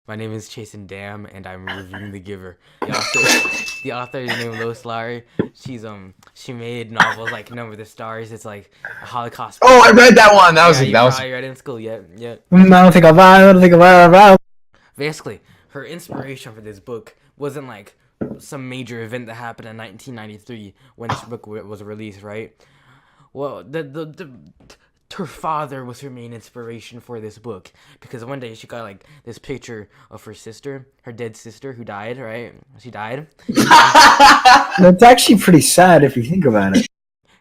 My name is Chasen Dam, and I'm reviewing The Giver. The author is named Lois Lowry. She made novels like Number the Stars. It's like a Holocaust. Oh, I read that one. That was You that was. probably read it in school. Yeah. I don't think about it. Basically, her inspiration for this book wasn't like some major event that happened in 1993 when this book was released, right? Well, her father was her main inspiration for this book because one day she got like this picture of her sister, her dead sister who died, right? She died. That's actually pretty sad if you think about it.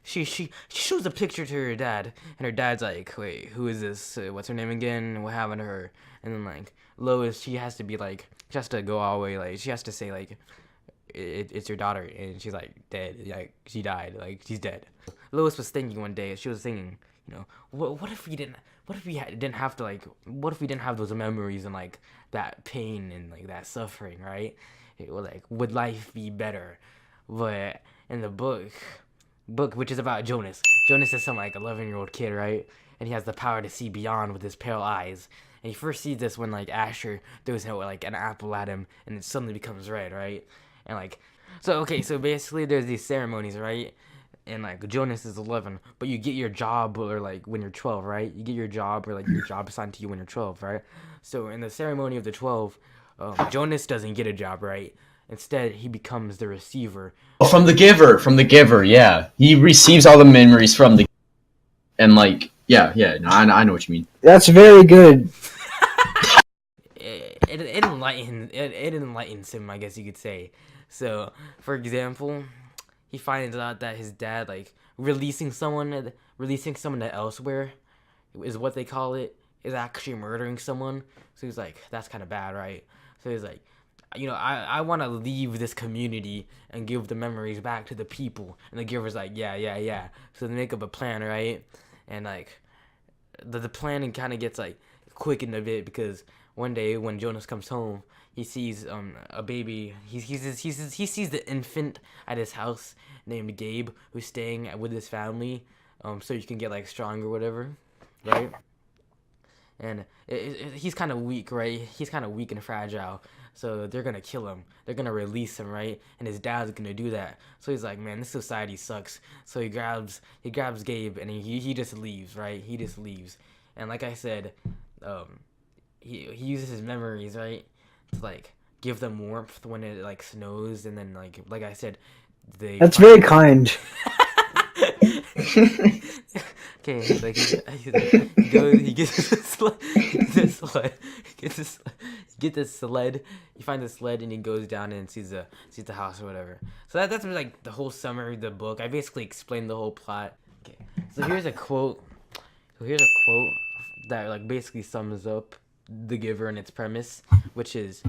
She shows a picture to her dad, and her dad's like, "Wait, who is this? What's her name again? What happened to her?" And then like Lois, she has to go all the way, like she has to say like, "It's your daughter," and she's like dead, like she died, like she's dead. Lois was thinking one day, she was thinking, what if we didn't have to like, what if we didn't have those memories and like that pain and like that suffering, right? Would life be better? But in the book, which is about Jonas. Jonas is some like 11-year-old kid, right? And he has the power to see beyond with his pale eyes. And he first sees this when like Asher throws like an apple at him, and it suddenly becomes red, right? And like, so basically there's these ceremonies, right? And like Jonas is 11, but you get your job or like when you're 12, right? You get your job or like your job assigned to you when you're 12, right? So in the ceremony of the 12, Jonas doesn't get a job, right? Instead, he becomes the receiver. Oh, from the giver, yeah. He receives all the memories from the, and like, yeah. No, I know what you mean. That's very good. It enlightens him, I guess you could say. So, for example, he finds out that his dad like releasing someone to elsewhere is what they call it, is actually murdering someone. So he's like, that's kind of bad, right? So he's like, I want to leave this community and give the memories back to the people. And the giver's like, yeah. So they make up a plan, right? And like the planning kind of gets like quickened a bit because one day when Jonas comes home, he sees a baby. He sees the infant at his house named Gabe, who's staying with his family, so you can get like strong or whatever, right? And he's kind of weak, right? He's kind of weak and fragile, so they're gonna kill him. They're gonna release him, right? And his dad's gonna do that. So he's like, man, this society sucks. So he grabs Gabe and he just leaves, right? He just leaves. And like I said, he uses his memories, right, to like give them warmth when it like snows, and then like I said, That's very kind. Okay, like he gets the sled. He finds a sled and he goes down and sees the house or whatever. So that's like the whole summary of the book. I basically explained the whole plot. Okay, so here's a quote that like basically sums up The Giver and its premise, which is,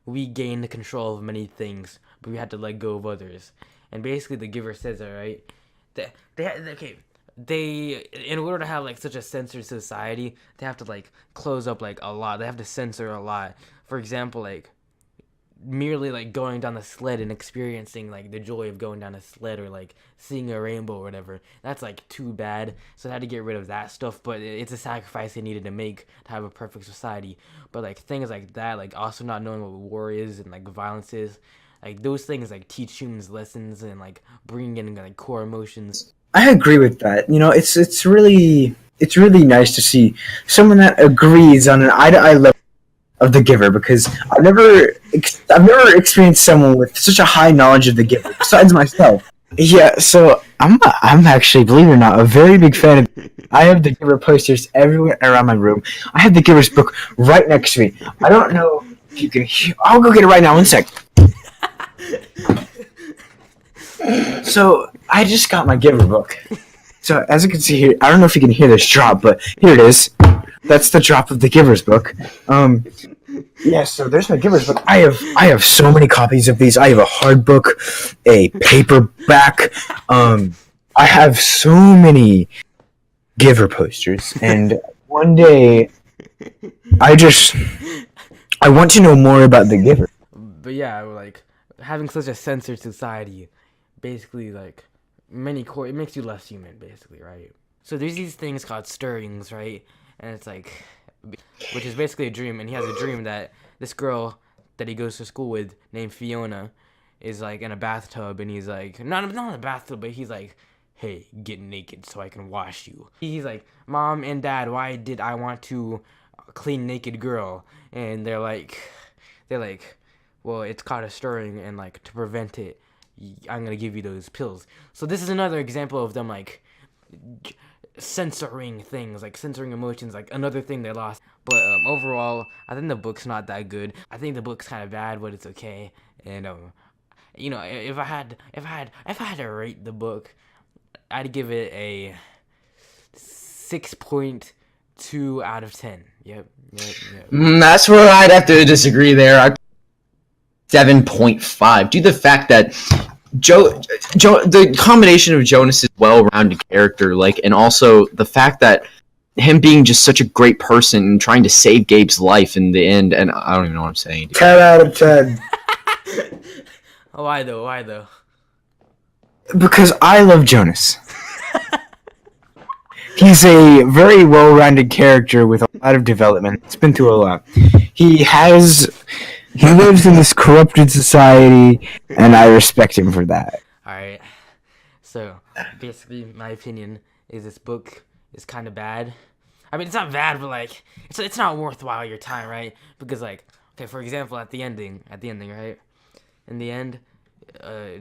we gained control of many things, but we had to let go of others. And basically The Giver says that, right? They in order to have like such a censored society, they have to like close up like a lot. They have to censor a lot. For example, like merely like going down the sled and experiencing like the joy of going down a sled or like seeing a rainbow or whatever, that's like too bad. So they had to get rid of that stuff, but it's a sacrifice they needed to make to have a perfect society. But like things like that, like also not knowing what war is and like violence is, like those things like teach humans lessons and like bring in like core emotions. I agree with that. It's really nice to see someone that agrees on an eye-to-eye level of The Giver, because I've never experienced someone with such a high knowledge of The Giver besides myself. Yeah, so I'm actually, believe it or not, a very big fan of. I have The Giver posters everywhere around my room. I have The Giver's book right next to me. I don't know if you can hear. I'll go get it right now. 1 sec. So I just got my Giver book. So as you can see here, I don't know if you can hear this drop, but here it is. That's the drop of The Giver's book. Yeah, so there's my Giver's book. I have so many copies of these. I have a hard book, a paperback. I have so many Giver posters, and one day I want to know more about The Giver. But yeah, like having such a censored society, basically like it makes you less human, basically, right? So there's these things called stirrings, right? And it's like, which is basically a dream, and he has a dream that this girl that he goes to school with named Fiona is like in a bathtub, and he's like, not in a bathtub, but he's like, hey, get naked so I can wash you. He's like, Mom and Dad, why did I want to clean naked girl? And they're like, well, it's caught a stirring, and like to prevent it, I'm gonna give you those pills. So this is another example of them like censoring things, like censoring emotions, like another thing they lost. But overall, I think the book's not that good. I think the book's kind of bad, but it's okay. And you know, if I had to rate the book, I'd give it a 6.2 out of 10. Yep. That's where I'd have to disagree there. 7.5. Due to the fact that the combination of Jonas' well-rounded character, like, and also the fact that him being just such a great person and trying to save Gabe's life in the end, and I don't even know what I'm saying. 10 out of 10. Why though? Because I love Jonas. He's a very well-rounded character with a lot of development. He's been through a lot. He lives in this corrupted society, and I respect him for that. Alright. So, basically, my opinion is this book is kind of bad. I mean, it's not bad, but, like, it's not worthwhile your time, right? Because, like, okay, for example, at the ending, right? In the end,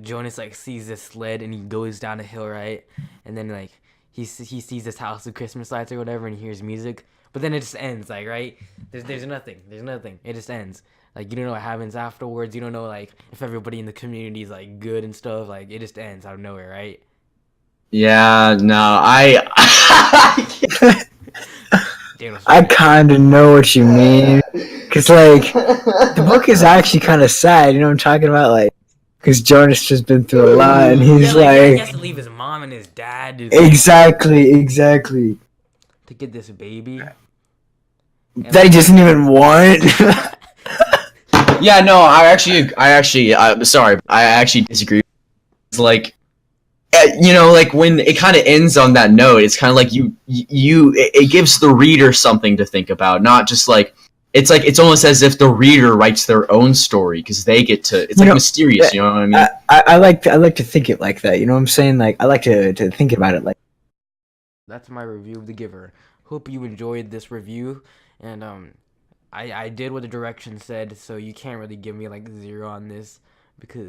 Jonas, like, sees this sled, and he goes down a hill, right? And then, like, he sees this house with Christmas lights or whatever, and he hears music. But then it just ends, like, right? There's nothing. It just ends. Like, you don't know what happens afterwards. You don't know, like, if everybody in the community is, like, good and stuff. Like, it just ends out of nowhere, right? Yeah, no, I kind of know what you mean. Because, like, the book is actually kind of sad. You know what I'm talking about? Like, because Jonas just been through a lot, and he's he has to leave his mom and his dad. Exactly. To get this baby. That he doesn't even want. Yeah, no, I actually disagree. It's like, you know, like when it kind of ends on that note, it's kind of like it gives the reader something to think about, not just like, it's almost as if the reader writes their own story because they get to, it's like mysterious, you know what I mean? I like to think it like that, you know what I'm saying? Like, I like to think about it like. That's my review of The Giver. Hope you enjoyed this review, and I did what the directions said, so you can't really give me like 0 on this because